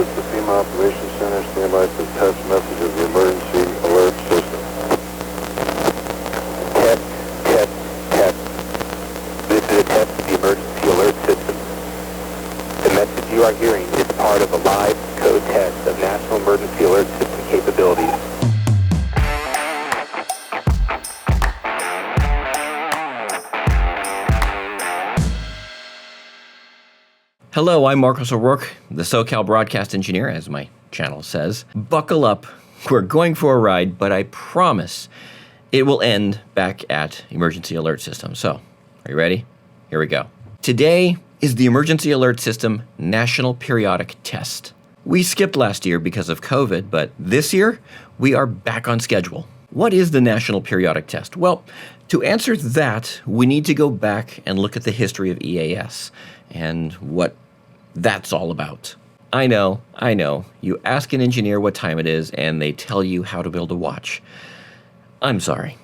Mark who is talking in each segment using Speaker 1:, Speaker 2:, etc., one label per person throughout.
Speaker 1: this is the FEMA Operations Center. Stand by for test message of the emergency alert system.
Speaker 2: Test, test, test. This is a test of the emergency alert system. The message you are hearing is part of a live code test of National Emergency Alert System capabilities.
Speaker 3: Hello, I'm Marcus O'Rourke, the SoCal broadcast engineer, as my channel says. Buckle up, we're going for a ride, but I promise it will end back at Emergency Alert System. So, are you ready? Here we go. Today is the Emergency Alert System National Periodic Test. We skipped last year because of COVID, but this year, we are back on schedule. What is the National Periodic Test? Well, to answer that, we need to go back and look at the history of EAS and what that's all about. I know. You ask an engineer what time it is, and they tell you how to build a watch. I'm sorry.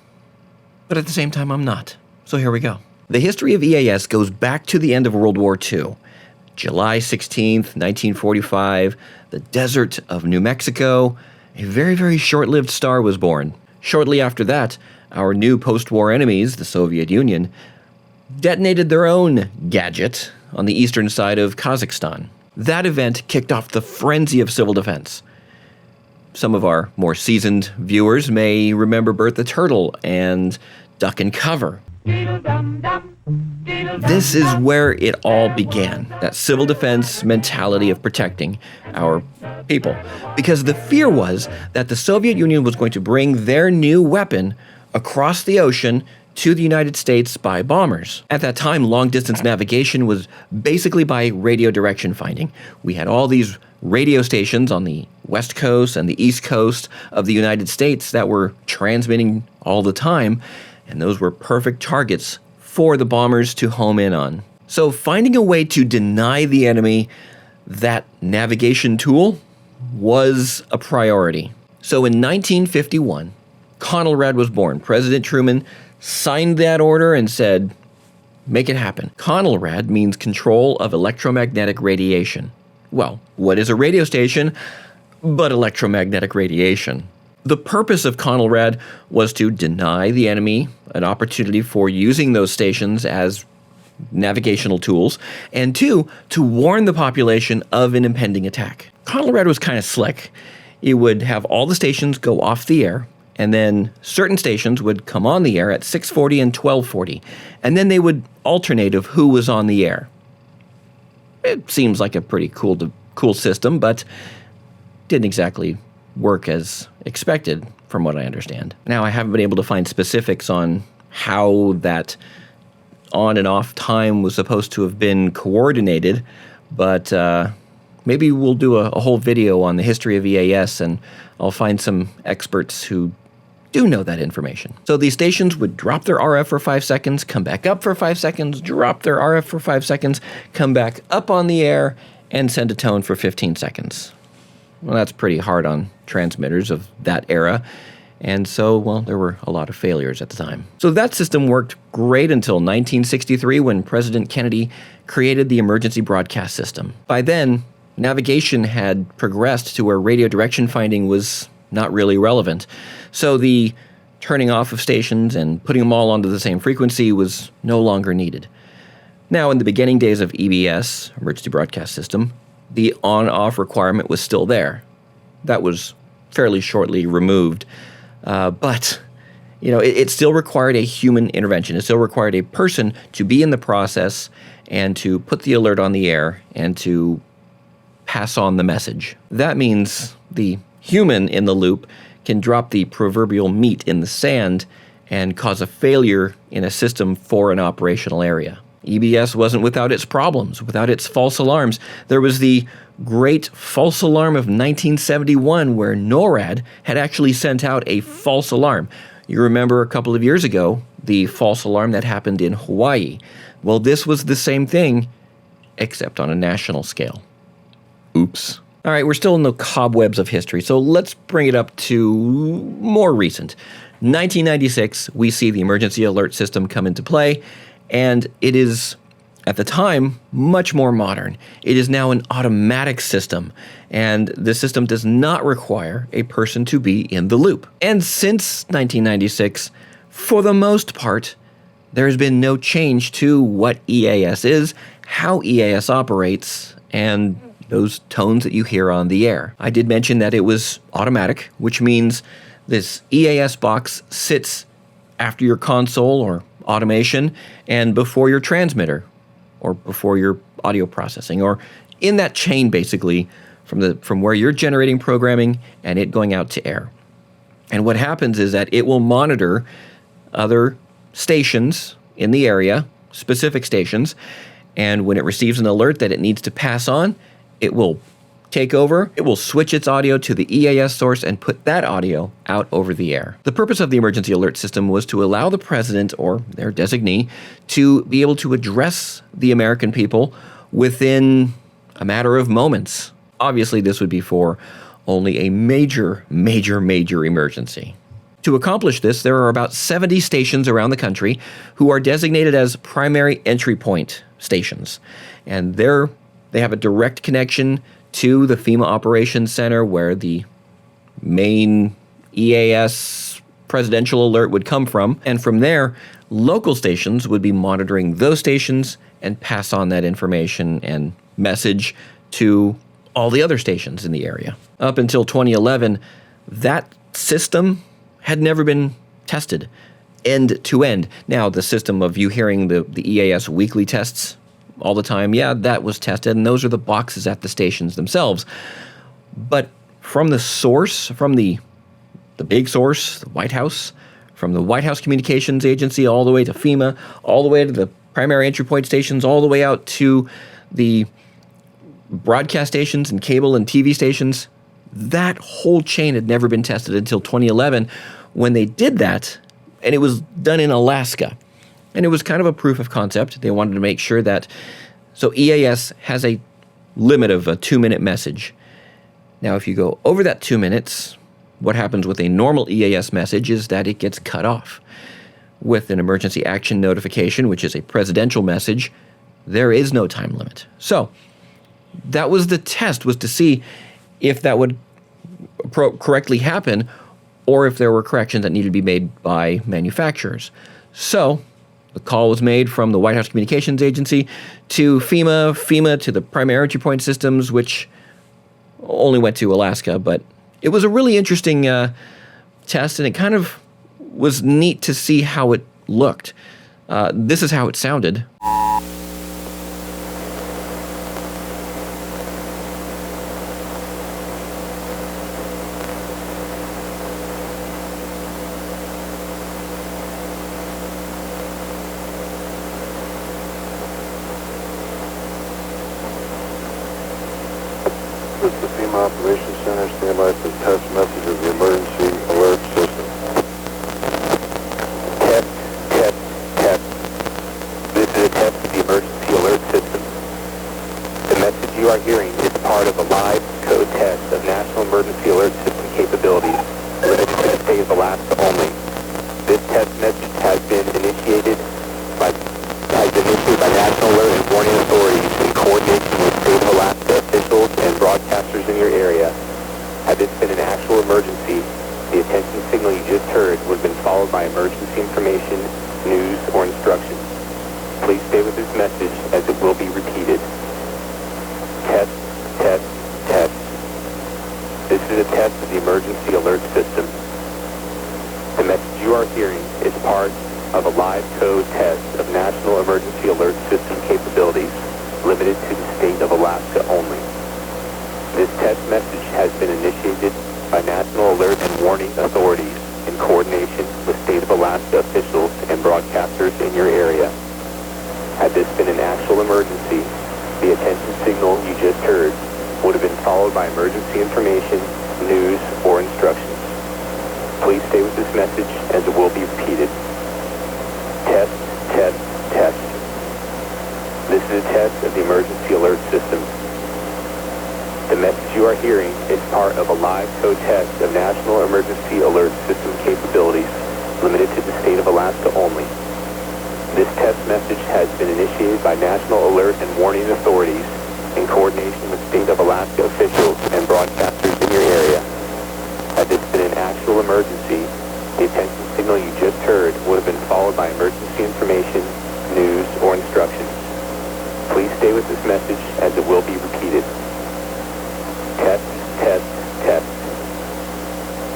Speaker 3: But at the same time, I'm not. So here we go. The history of EAS goes back to the end of World War II. July 16th, 1945, the desert of New Mexico, a very, very short-lived star was born. Shortly after that, our new post-war enemies, the Soviet Union, detonated their own gadget on the eastern side of Kazakhstan. That event kicked off the frenzy of civil defense. Some of our more seasoned viewers may remember Bert the Turtle and Duck and Cover. This is where it all began, that civil defense mentality of protecting our people. Because the fear was that the Soviet Union was going to bring their new weapon across the ocean to the United States by bombers. At that time, long-distance navigation was basically by radio direction finding. We had all these radio stations on the west coast and the east coast of the United States that were transmitting all the time, and those were perfect targets for the bombers to home in on. So finding a way to deny the enemy that navigation tool was a priority. So in 1951, Conelrad was born. President Truman signed that order and said, make it happen. Conelrad means control of electromagnetic radiation. Well, what is a radio station but electromagnetic radiation? The purpose of Conelrad was to deny the enemy an opportunity for using those stations as navigational tools, and two, to warn the population of an impending attack. Conelrad was kind of slick. It would have all the stations go off the air, and then certain stations would come on the air at 6:40 and 12:40, and then they would alternate of who was on the air. It seems like a pretty cool system, but didn't exactly work as expected, from what I understand. Now, I haven't been able to find specifics on how that on and off time was supposed to have been coordinated, but maybe we'll do a whole video on the history of EAS, and I'll find some experts who do know that information. So these stations would drop their RF for 5 seconds, come back up for 5 seconds, drop their RF for 5 seconds, come back up on the air, and send a tone for 15 seconds. Well, that's pretty hard on transmitters of that era. And so, well, there were a lot of failures at the time. So that system worked great until 1963 when President Kennedy created the Emergency Broadcast System. By then, navigation had progressed to where radio direction finding was not really relevant. So the turning off of stations and putting them all onto the same frequency was no longer needed. Now, in the beginning days of EBS, Emergency Broadcast System, the on-off requirement was still there. That was fairly shortly removed. But it still required a human intervention. It still required a person to be in the process and to put the alert on the air and to pass on the message. That means the human in the loop can drop the proverbial meat in the sand and cause a failure in a system for an operational area. EBS wasn't without its problems, without its false alarms. There was the great false alarm of 1971 where NORAD had actually sent out a false alarm. You remember a couple of years ago, the false alarm that happened in Hawaii. Well, this was the same thing, except on a national scale. Oops. All right, we're still in the cobwebs of history, so let's bring it up to more recent. 1996, we see the emergency alert system come into play, and it is At the time, much more modern. It is now an automatic system, and the system does not require a person to be in the loop. And since 1996, for the most part, there has been no change to what EAS is, how EAS operates, and those tones that you hear on the air. I did mention that it was automatic, which means this EAS box sits after your console or automation and before your transmitter or before your audio processing, or in that chain basically from where you're generating programming and it going out to air. And what happens is that it will monitor other stations in the area, specific stations, and when it receives an alert that it needs to pass on, it will take over, it will switch its audio to the EAS source and put that audio out over the air. The purpose of the emergency alert system was to allow the president or their designee to be able to address the American people within a matter of moments. Obviously, this would be for only a major emergency. To accomplish this, there are about 70 stations around the country who are designated as primary entry point stations. And they have a direct connection to the FEMA Operations Center where the main EAS presidential alert would come from. And from there, local stations would be monitoring those stations and pass on that information and message to all the other stations in the area. Up until 2011, that system had never been tested end to end. Now, the system of you hearing the EAS weekly tests all the time, yeah, that was tested, and those are the boxes at the stations themselves. But from the source, from the big source, the White House, from the White House Communications Agency all the way to FEMA, all the way to the primary entry point stations, all the way out to the broadcast stations and cable and TV stations, that whole chain had never been tested until 2011 when they did that, and it was done in Alaska. And it was kind of a proof of concept. They wanted to make sure that, so EAS has a limit of a 2-minute message. Now, if you go over that 2 minutes, what happens with a normal EAS message is that it gets cut off. With an emergency action notification, which is a presidential message, there is no time limit. So that was the test, was to see if that would correctly happen or if there were corrections that needed to be made by manufacturers. So the call was made from the White House Communications Agency to FEMA to the primary entry point systems, which only went to Alaska. But it was a really interesting test, and it kind of was neat to see how it looked. This is how it sounded.
Speaker 1: This is the FEMA Operations Center. Stand by for test message of the emergency alert system.
Speaker 2: Test. This is a test of the emergency alert system. The message you are hearing is part of a live code test of National Emergency Alert System capabilities limited to the state of Alaska only. This test message has been initiated by National Alert and Warning Authorities in coordination with state of Alaska officials and broadcasters in your area. Had this been an actual emergency, the attention signal you just heard would have been followed by emergency information, news, or instructions. Please stay with this message as it will be repeated. Test. This is a test of the emergency alert system. The message you are hearing is part of a live code test of National Emergency Alert System capabilities limited to the state of Alaska only. This test message has been initiated by National Alert and Warning Authorities in coordination with state of Alaska officials and broadcasters in your area. Had this been an actual emergency, the attention signal you just heard would have been followed by emergency information, news, or instructions. Please stay with this message as it will be repeated. Test. This is a test of the emergency alert system. The message you are hearing is part of a live code test of National Emergency Alert System capabilities limited to the state of Alaska only. This test message has been initiated by National Alert and Warning Authorities in coordination with State of Alaska officials and broadcasters in your area. Had this been an actual emergency, the attention signal you just heard would have been followed by emergency information, news, or instructions. Please stay with this message as it will be repeated. Test, test, test.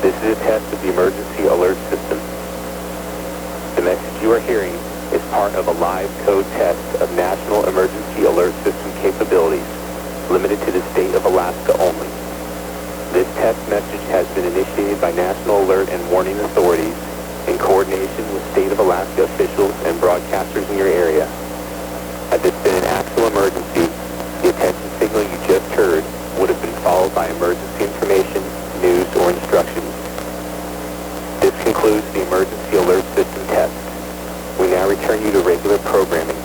Speaker 2: This is a test of the emergency alert system. The message you are hearing is part of a live code test of National Emergency Alert System capabilities, limited to the state of Alaska only. This test message has been initiated by National Alert and Warning Authorities in coordination with State of Alaska officials and broadcasters in your area. Had this been an actual emergency, the attention signal you just heard would have been followed by emergency information, news, or instructions. This concludes the Emergency Alert System test. We now return you to regular programming.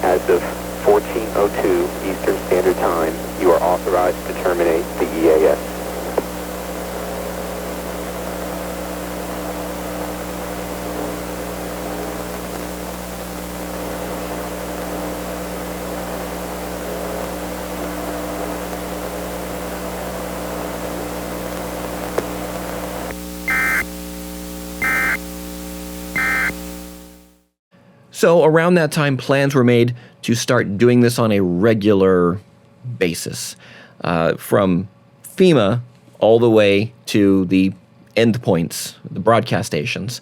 Speaker 2: As of 14:02 Eastern Standard Time, you are authorized to terminate the EAS.
Speaker 3: So around that time, plans were made to start doing this on a regular basis, from FEMA all the way to the endpoints, the broadcast stations.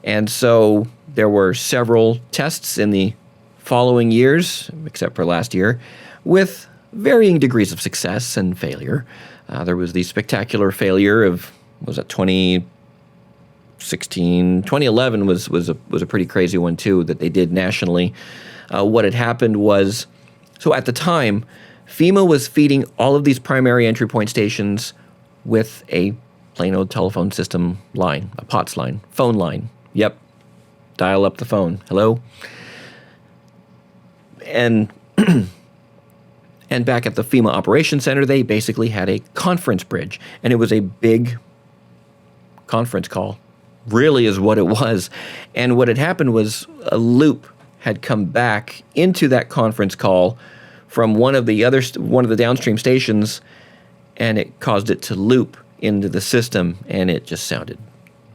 Speaker 3: And so there were several tests in the following years, except for last year, with varying degrees of success and failure. There was the spectacular failure of, was it 2011 was a pretty crazy one too that they did nationally. What had happened was, so at the time, FEMA was feeding all of these primary entry point stations with a plain old telephone system line, a POTS line, phone line. Yep, dial up the phone. Hello? And and back at the FEMA Operations Center, they basically had a conference bridge, and it was a big conference call. Really is what it was. And what had happened was a loop had come back into that conference call from one of the downstream stations, and it caused it to loop into the system, and it just sounded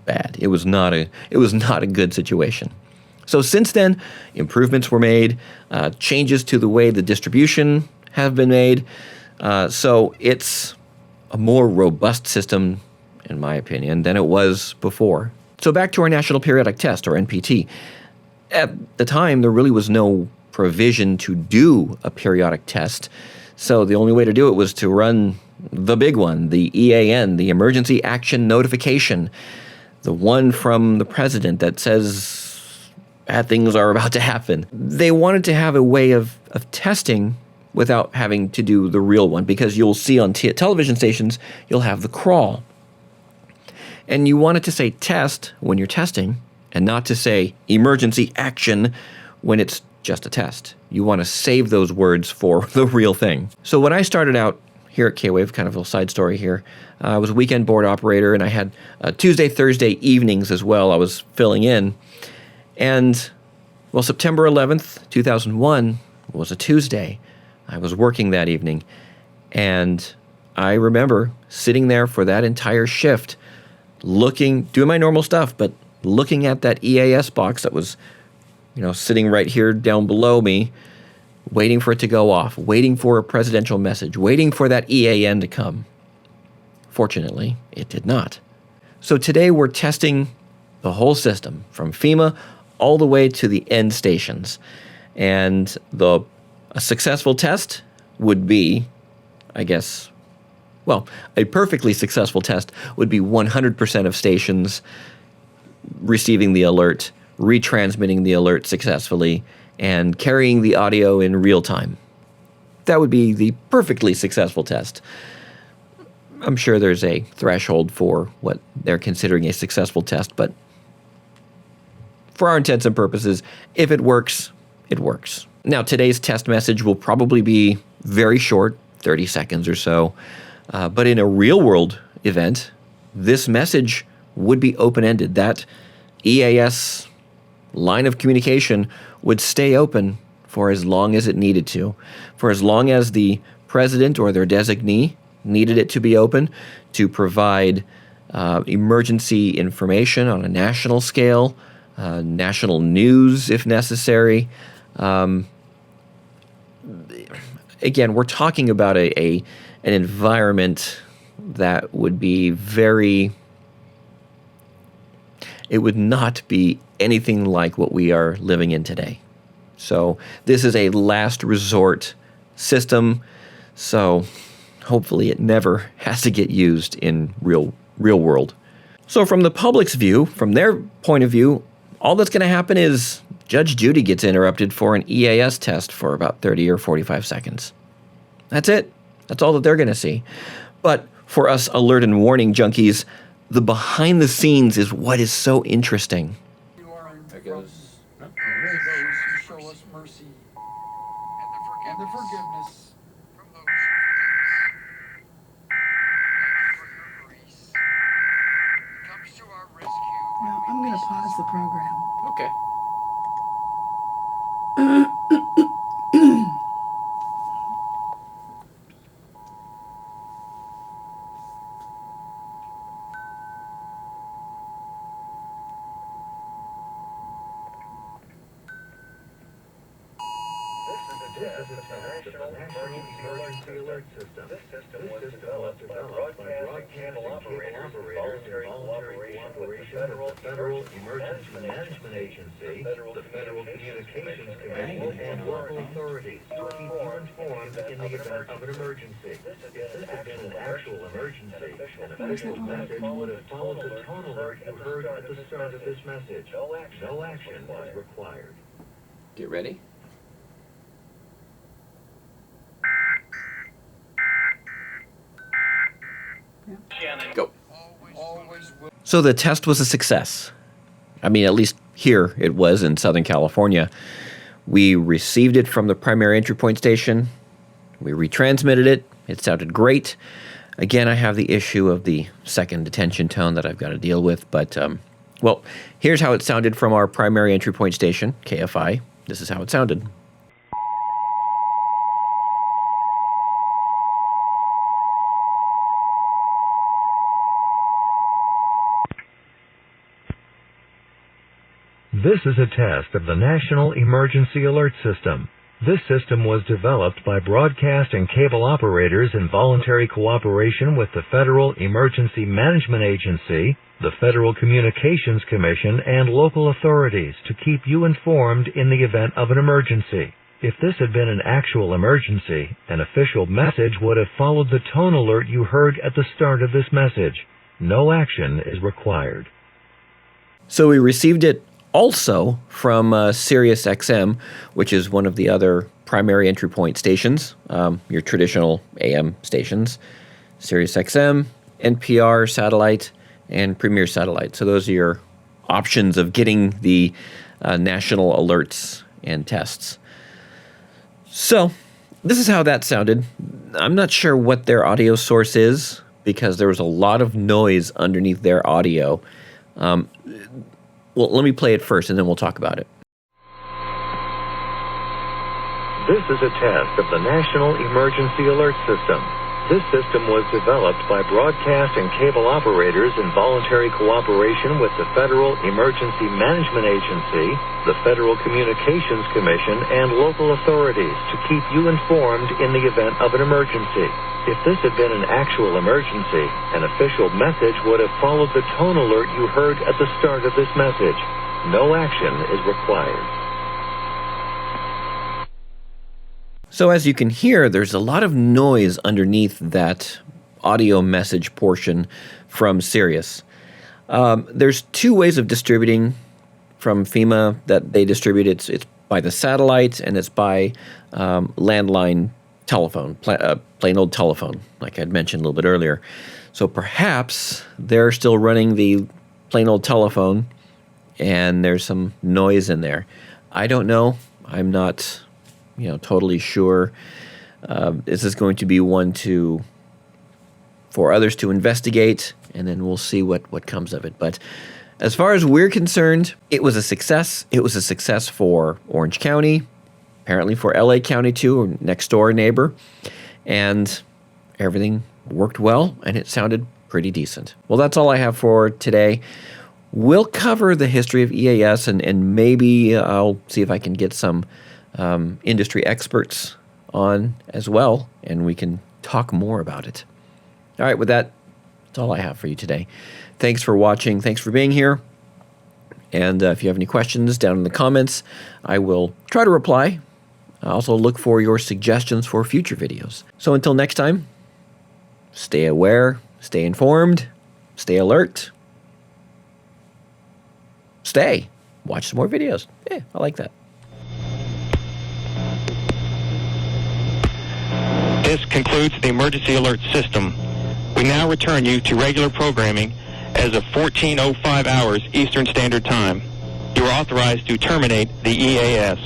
Speaker 3: bad. It was not a good situation. So since then, improvements were made, changes to the way the distribution have been made. So it's a more robust system, in my opinion, than it was before. So back to our National Periodic Test, or NPT. At the time, there really was no provision to do a periodic test. So the only way to do it was to run the big one, the EAN, the Emergency Action Notification, the one from the president that says bad things are about to happen. They wanted to have a way of testing without having to do the real one, because you'll see on television stations, you'll have the crawl. And you want it to say test when you're testing, and not to say emergency action when it's just a test. You want to save those words for the real thing. So when I started out here at K-Wave, kind of a little side story here, I was a weekend board operator, and I had Tuesday, Thursday evenings as well. I was filling in. And, well, September 11th, 2001 was a Tuesday. I was working that evening. And I remember sitting there for that entire shift, doing my normal stuff, but looking at that EAS box that was, sitting right here down below me, waiting for it to go off, waiting for a presidential message, waiting for that EAN to come. Fortunately, it did not. So today we're testing the whole system, from FEMA all the way to the end stations. And a successful test would be, I guess, a perfectly successful test would be 100% of stations receiving the alert, retransmitting the alert successfully, and carrying the audio in real time. That would be the perfectly successful test. I'm sure there's a threshold for what they're considering a successful test, but for our intents and purposes, if it works, it works. Now, today's test message will probably be very short, 30 seconds or so. But in a real-world event, this message would be open-ended. That EAS line of communication would stay open for as long as it needed to, for as long as the president or their designee needed it to be open to provide emergency information on a national scale, national news if necessary. Again, we're talking about an environment that would be it would not be anything like what we are living in today. So this is a last resort system, so hopefully it never has to get used in real world. So from the public's view, from their point of view, all that's going to happen is Judge Judy gets interrupted for an EAS test for about 30 or 45 seconds. That's it. That's all that they're going to see. But for us alert and warning junkies, the behind the scenes is what is so interesting.
Speaker 4: There goes. No. There those who show us mercy and the forgiveness from those who comes to our rescue.
Speaker 5: Now, I'm going to pause the program.
Speaker 3: Okay.
Speaker 6: Emergency alert system. This system was developed by broadcast cable operators in voluntary cooperation with the Federal Emergency Management Agency, the Federal Communications Commission, and local authorities to keep you informed in the event of an emergency. If this had been an actual emergency, an official message would have followed the tone alert you heard at the start of this message. No action was required.
Speaker 3: Get ready. Go.
Speaker 4: Always will.
Speaker 3: So the test was a success. I mean, at least here it was in Southern California. We received it from the primary entry point station. We retransmitted it. It sounded great. Again, I have the issue of the second detention tone that I've got to deal with. But, well, here's how it sounded from our primary entry point station, KFI. This is how it sounded.
Speaker 6: This is a test of the National Emergency Alert System. This system was developed by broadcast and cable operators in voluntary cooperation with the Federal Emergency Management Agency, the Federal Communications Commission, and local authorities to keep you informed in the event of an emergency. If this had been an actual emergency, an official message would have followed the tone alert you heard at the start of this message. No action is required.
Speaker 3: So we received it also from SiriusXM, which is one of the other primary entry point stations, your traditional AM stations, SiriusXM, NPR satellite, and Premier satellite. So those are your options of getting the national alerts and tests. So this is how that sounded. I'm not sure what their audio source is because there was a lot of noise underneath their audio. Well, let me play it first, and then we'll talk about it.
Speaker 6: This is a test of the National Emergency Alert System. This system was developed by broadcast and cable operators in voluntary cooperation with the Federal Emergency Management Agency, the Federal Communications Commission, and local authorities to keep you informed in the event of an emergency. If this had been an actual emergency, an official message would have followed the tone alert you heard at the start of this message. No action is required.
Speaker 3: So as you can hear, there's a lot of noise underneath that audio message portion from Sirius. There's two ways of distributing from FEMA that they distribute. It's by the satellite and it's by landline telephone, plain old telephone, like I'd mentioned a little bit earlier. So perhaps they're still running the plain old telephone and there's some noise in there. I don't know. I'm not, totally sure. This is going to be one for others to investigate, and then we'll see what comes of it. But As far as we're concerned, it was a success. It was a success for Orange County, apparently for LA County too, or next door neighbor. And everything worked well, and it sounded pretty decent. Well, that's all I have for today. We'll cover the history of EAS, and maybe I'll see if I can get some industry experts on as well, and we can talk more about it. All right, with that, that's all I have for you today. Thanks for watching. Thanks for being here. And if you have any questions down in the comments, I will try to reply. I also look for your suggestions for future videos. So until next time, stay aware, stay informed, stay alert, watch some more videos. Yeah, I like that.
Speaker 7: This concludes the emergency alert system. We now return you to regular programming as of 14:05 hours Eastern Standard Time. You are authorized to terminate the EAS.